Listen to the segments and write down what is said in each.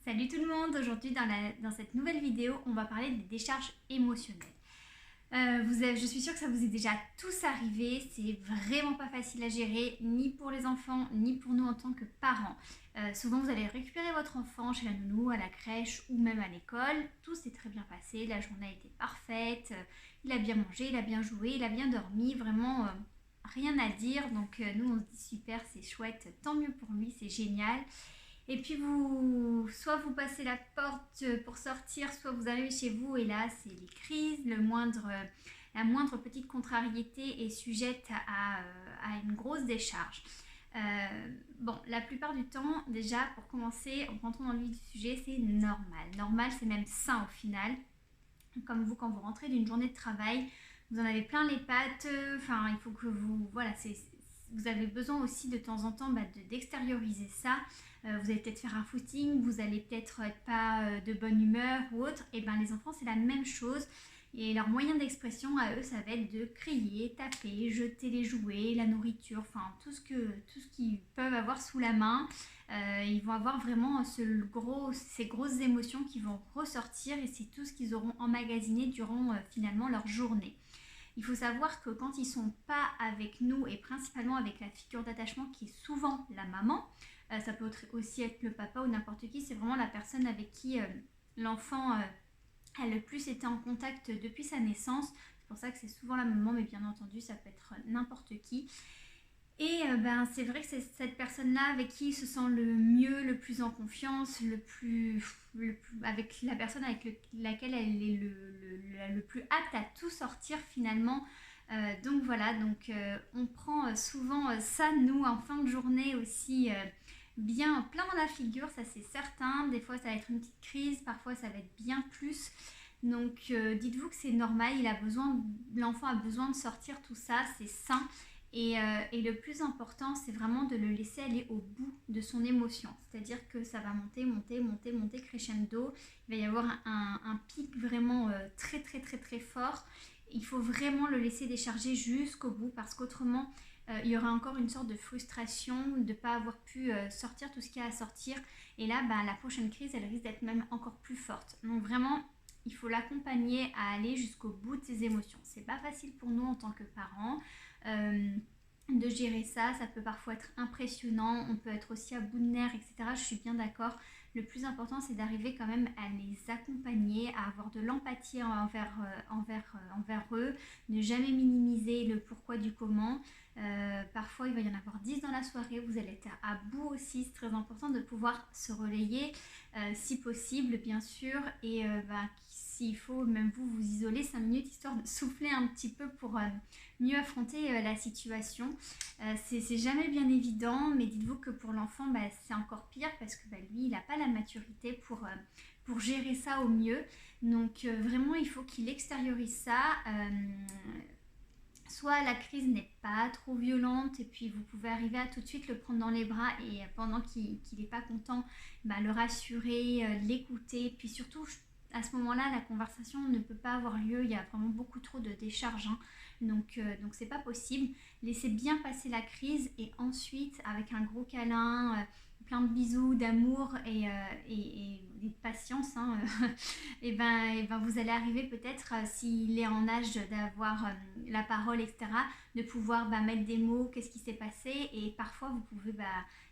Salut tout le monde, aujourd'hui dans cette nouvelle vidéo, on va parler des décharges émotionnelles. Je suis sûre que ça vous est déjà tous arrivé, c'est vraiment pas facile à gérer, ni pour les enfants, ni pour nous en tant que parents. Souvent vous allez récupérer votre enfant chez la nounou, à la crèche ou même à l'école, tout s'est très bien passé, la journée a été parfaite, il a bien mangé, il a bien joué, il a bien dormi, vraiment rien à dire. Donc nous on se dit super, c'est chouette, tant mieux pour lui, c'est génial. Et puis soit vous passez la porte pour sortir, soit vous arrivez chez vous et là c'est les crises, la moindre petite contrariété est sujette à une grosse décharge. La plupart du temps, déjà pour commencer, en rentrant dans le vif du sujet, c'est normal. Normal, c'est même sain au final. Comme vous, quand vous rentrez d'une journée de travail, vous en avez plein les pattes, il faut que vous avez besoin aussi de temps en temps d'extérioriser ça. Vous allez peut-être faire un footing, vous allez peut-être être pas de bonne humeur ou autre. Et les enfants c'est la même chose. Et leur moyen d'expression à eux, ça va être de crier, taper, jeter les jouets, la nourriture, tout ce qu'ils peuvent avoir sous la main. Ils vont avoir vraiment ces grosses émotions qui vont ressortir et c'est tout ce qu'ils auront emmagasiné durant finalement leur journée. Il faut savoir que quand ils ne sont pas avec nous et principalement avec la figure d'attachement qui est souvent la maman, ça peut aussi être le papa ou n'importe qui, c'est vraiment la personne avec qui l'enfant a le plus été en contact depuis sa naissance. C'est pour ça que c'est souvent la maman, mais bien entendu ça peut être n'importe qui. Et c'est vrai que c'est cette personne-là avec qui il se sent le mieux, le plus en confiance, avec la personne avec laquelle elle est le plus apte à tout sortir finalement. Donc voilà, on prend souvent ça, nous, en fin de journée aussi, bien plein dans la figure, ça c'est certain. Des fois ça va être une petite crise, parfois ça va être bien plus. Donc dites-vous que c'est normal, l'enfant a besoin de sortir tout ça, c'est sain. Et le plus important, c'est vraiment de le laisser aller au bout de son émotion. C'est-à-dire que ça va monter crescendo. Il va y avoir un pic vraiment très très très très fort. Il faut vraiment le laisser décharger jusqu'au bout parce qu'autrement, il y aura encore une sorte de frustration de ne pas avoir pu sortir tout ce qu'il y a à sortir. Et là, la prochaine crise, elle risque d'être même encore plus forte. Donc vraiment, il faut l'accompagner à aller jusqu'au bout de ses émotions. C'est pas facile pour nous en tant que parents. De gérer ça peut parfois être impressionnant, on peut être aussi à bout de nerfs, etc. Je suis bien d'accord. Le plus important, c'est d'arriver quand même à les accompagner, à avoir de l'empathie envers eux, ne jamais minimiser le pourquoi du comment. Parfois, il va y en avoir 10 dans la soirée, vous allez être à bout aussi. C'est très important de pouvoir se relayer, si possible, bien sûr, et s'il faut, même vous isoler 5 minutes, histoire de souffler un petit peu pour mieux affronter la situation. C'est jamais bien évident, mais dites-vous que pour l'enfant, c'est encore pire parce que lui, il n'a pas la maturité pour gérer ça au mieux. Donc vraiment, il faut qu'il extériorise ça. Soit la crise n'est pas trop violente et puis vous pouvez arriver à tout de suite le prendre dans les bras et pendant qu'il n'est pas content, le rassurer, l'écouter. Puis surtout, à ce moment-là, la conversation ne peut pas avoir lieu. Il y a vraiment beaucoup trop de décharge. Donc c'est pas possible. Laissez bien passer la crise et ensuite, avec un gros câlin, plein de bisous, d'amour et de patience, vous allez arriver peut-être, s'il est en âge d'avoir la parole, etc., de pouvoir mettre des mots, qu'est-ce qui s'est passé, et parfois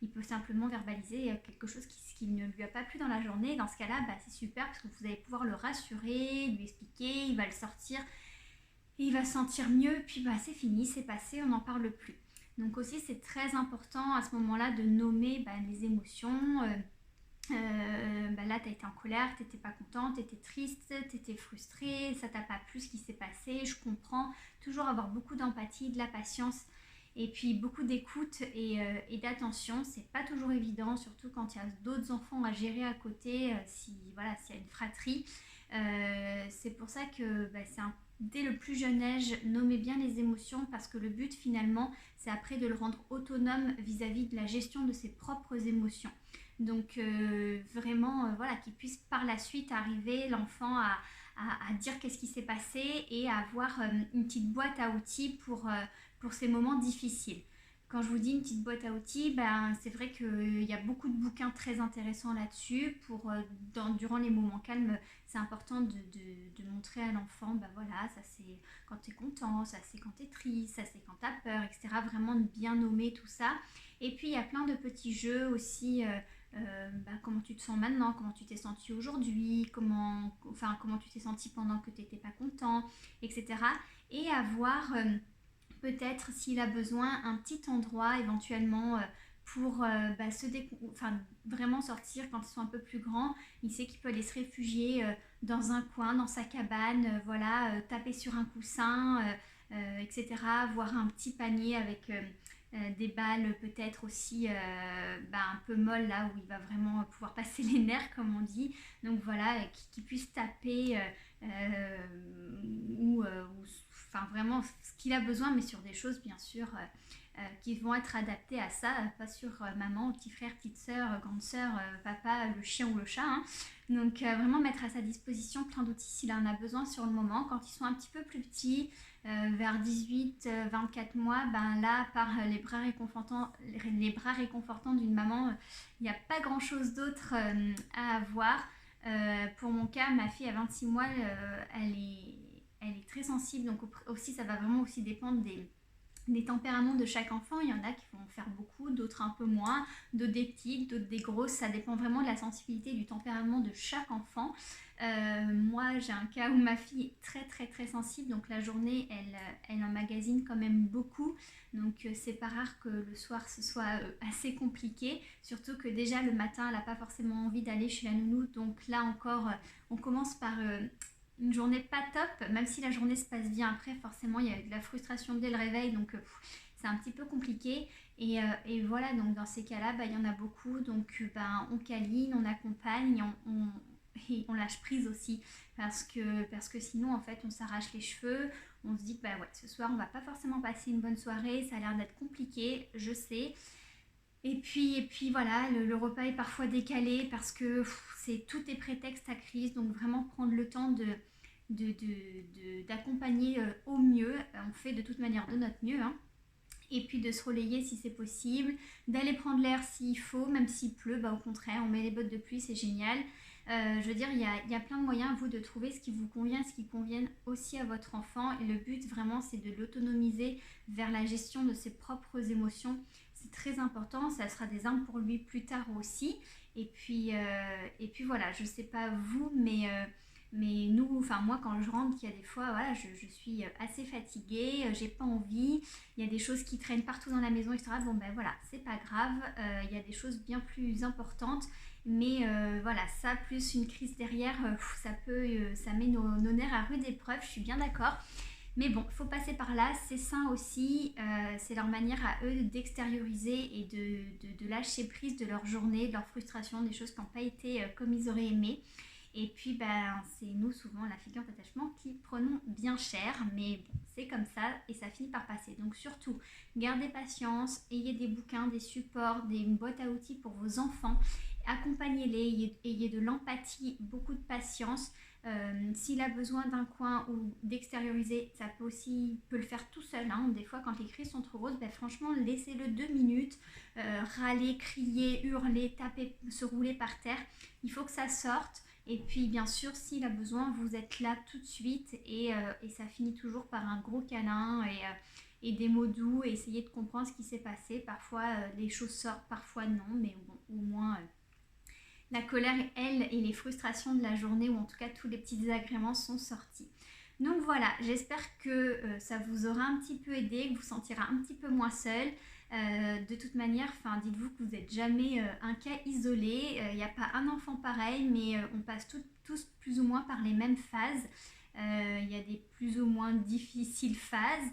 il peut simplement verbaliser quelque chose qui ne lui a pas plu dans la journée. Dans ce cas-là, c'est super parce que vous allez pouvoir le rassurer, lui expliquer, il va le sortir, et il va se sentir mieux, puis c'est fini, c'est passé, on n'en parle plus. Donc aussi, c'est très important à ce moment-là de nommer les émotions. Là, tu as été en colère, tu n'étais pas contente, tu étais triste, tu étais frustrée, ça t'a pas plu ce qui s'est passé, je comprends. Toujours avoir beaucoup d'empathie, de la patience et puis beaucoup d'écoute et d'attention. C'est pas toujours évident, surtout quand il y a d'autres enfants à gérer à côté, s'il y a une fratrie. C'est pour ça que dès le plus jeune âge, nommer bien les émotions parce que le but finalement, c'est après de le rendre autonome vis-à-vis de la gestion de ses propres émotions. Donc vraiment, qu'il puisse par la suite arriver, l'enfant, à dire qu'est-ce qui s'est passé et à avoir une petite boîte à outils pour ces moments difficiles. quand je vous dis une petite boîte à outils, c'est vrai qu'il y a beaucoup de bouquins très intéressants là-dessus. Durant les moments calmes, c'est important de montrer à l'enfant, voilà, ça c'est quand tu es content, ça c'est quand tu es triste, ça c'est quand tu as peur, etc. Vraiment de bien nommer tout ça. Et puis il y a plein de petits jeux aussi. Comment tu te sens maintenant, comment tu t'es senti aujourd'hui, comment tu t'es senti pendant que tu n'étais pas content, etc. Et avoir peut-être s'il a besoin un petit endroit éventuellement pour vraiment sortir quand ils sont un peu plus grands. Il sait qu'il peut aller se réfugier dans un coin, dans sa cabane, taper sur un coussin, etc. Voir un petit panier avec des balles peut-être aussi un peu molles là où il va vraiment pouvoir passer les nerfs comme on dit. Donc voilà, qu'il puisse taper enfin vraiment ce qu'il a besoin, mais sur des choses bien sûr qui vont être adaptées à ça, pas sur maman, petit frère, petite soeur, grande soeur, papa, le chien ou le chat. Hein. Donc vraiment mettre à sa disposition plein d'outils s'il en a besoin sur le moment. Quand ils sont un petit peu plus petits, vers 18-24 mois, là, par les bras réconfortants d'une maman, il n'y a pas grand chose d'autre à avoir. Pour mon cas, ma fille à 26 mois, elle est très sensible, donc aussi ça va vraiment aussi dépendre des tempéraments de chaque enfant. Il y en a qui vont faire beaucoup, d'autres un peu moins, d'autres des petites, d'autres des grosses. Ça dépend vraiment de la sensibilité et du tempérament de chaque enfant. Moi, j'ai un cas où ma fille est très très très sensible, donc la journée, elle emmagasine quand même beaucoup. Donc c'est pas rare que le soir ce soit assez compliqué, surtout que déjà le matin, elle n'a pas forcément envie d'aller chez la nounou. Donc là encore, on commence par une journée pas top, même si la journée se passe bien après, forcément il y a de la frustration dès le réveil, donc c'est un petit peu compliqué. Et voilà, donc dans ces cas-là, il y en a beaucoup, donc on câline, on accompagne, et on lâche prise aussi, parce que sinon en fait on s'arrache les cheveux, on se dit que ce soir on va pas forcément passer une bonne soirée, ça a l'air d'être compliqué, je sais. Et puis voilà, le repas est parfois décalé parce que tout est prétexte à crise, donc vraiment prendre le temps d'accompagner au mieux. On fait de toute manière de notre mieux, hein. Et puis de se relayer si c'est possible, d'aller prendre l'air s'il faut, même s'il pleut, au contraire, on met les bottes de pluie, c'est génial. Je veux dire, il y a plein de moyens, vous, de trouver ce qui vous convient, ce qui convienne aussi à votre enfant. Et le but, vraiment, c'est de l'autonomiser vers la gestion de ses propres émotions. C'est très important, ça sera des armes pour lui plus tard aussi. Et puis voilà, je sais pas vous, mais moi quand je rentre, il y a des fois, voilà, je suis assez fatiguée, j'ai pas envie, il y a des choses qui traînent partout dans la maison, etc. Bon voilà, c'est pas grave, il y a des choses bien plus importantes, mais voilà, ça plus une crise derrière, ça met nos nerfs à rude épreuve, je suis bien d'accord. Mais bon, il faut passer par là, c'est sain aussi, c'est leur manière à eux d'extérioriser et de lâcher prise de leur journée, de leur frustration, des choses qui n'ont pas été comme ils auraient aimé. Et puis c'est nous souvent la figure d'attachement qui prenons bien cher, mais bon, c'est comme ça et ça finit par passer. Donc surtout, gardez patience, ayez des bouquins, des supports, des boîtes à outils pour vos enfants, accompagnez-les, ayez de l'empathie, beaucoup de patience. S'il a besoin d'un coin ou d'extérioriser, ça peut le faire tout seul, hein. Des fois quand les cris sont trop grosses, franchement laissez-le 2 minutes, râler, crier, hurler, taper, se rouler par terre, il faut que ça sorte. Et puis bien sûr, s'il a besoin, vous êtes là tout de suite et ça finit toujours par un gros câlin et des mots doux et essayer de comprendre ce qui s'est passé. Parfois les choses sortent, parfois non, mais bon, au moins la colère, elle, et les frustrations de la journée, ou en tout cas tous les petits désagréments sont sortis. Donc voilà, j'espère que ça vous aura un petit peu aidé, que vous sentirez un petit peu moins seul. De toute manière, dites-vous que vous n'êtes jamais un cas isolé. Il n'y a pas un enfant pareil, mais on passe tous plus ou moins par les mêmes phases. Il y a des plus ou moins difficiles phases,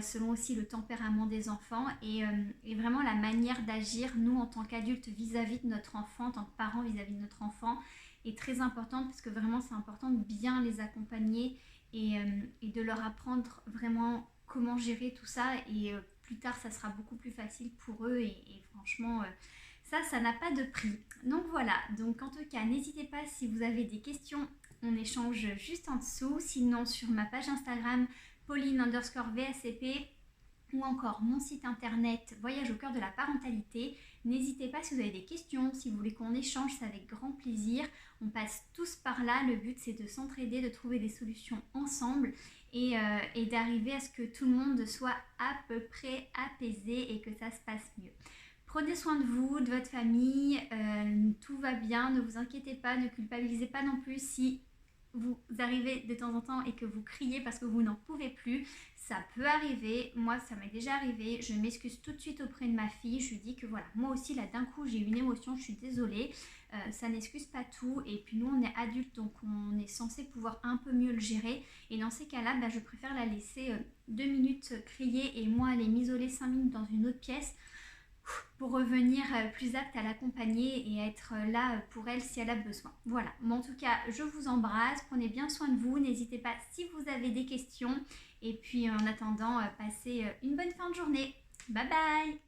selon aussi le tempérament des enfants et vraiment la manière d'agir, nous en tant qu'adultes vis-à-vis de notre enfant, en tant que parents vis-à-vis de notre enfant, est très importante parce que vraiment c'est important de bien les accompagner et de leur apprendre vraiment comment gérer tout ça et plus tard ça sera beaucoup plus facile pour eux et franchement ça n'a pas de prix. Donc voilà, donc en tout cas n'hésitez pas si vous avez des questions, on échange juste en dessous, sinon sur ma page Instagram Pauline_VACP, ou encore mon site internet Voyage au cœur de la parentalité. N'hésitez pas si vous avez des questions, si vous voulez qu'on échange, c'est avec grand plaisir. On passe tous par là, le but c'est de s'entraider, de trouver des solutions ensemble et d'arriver à ce que tout le monde soit à peu près apaisé et que ça se passe mieux. Prenez soin de vous, de votre famille, tout va bien, ne vous inquiétez pas, ne culpabilisez pas non plus si vous arrivez de temps en temps et que vous criez parce que vous n'en pouvez plus. Ça peut arriver, moi ça m'est déjà arrivé, je m'excuse tout de suite auprès de ma fille, je lui dis que voilà, moi aussi là d'un coup j'ai eu une émotion, je suis désolée, ça n'excuse pas tout et puis nous on est adultes donc on est censé pouvoir un peu mieux le gérer et dans ces cas-là je préfère la laisser 2 minutes crier et moi aller m'isoler 5 minutes dans une autre pièce pour revenir plus apte à l'accompagner et à être là pour elle si elle a besoin. Voilà, mais en tout cas, je vous embrasse, prenez bien soin de vous, n'hésitez pas si vous avez des questions et puis en attendant, passez une bonne fin de journée. Bye bye!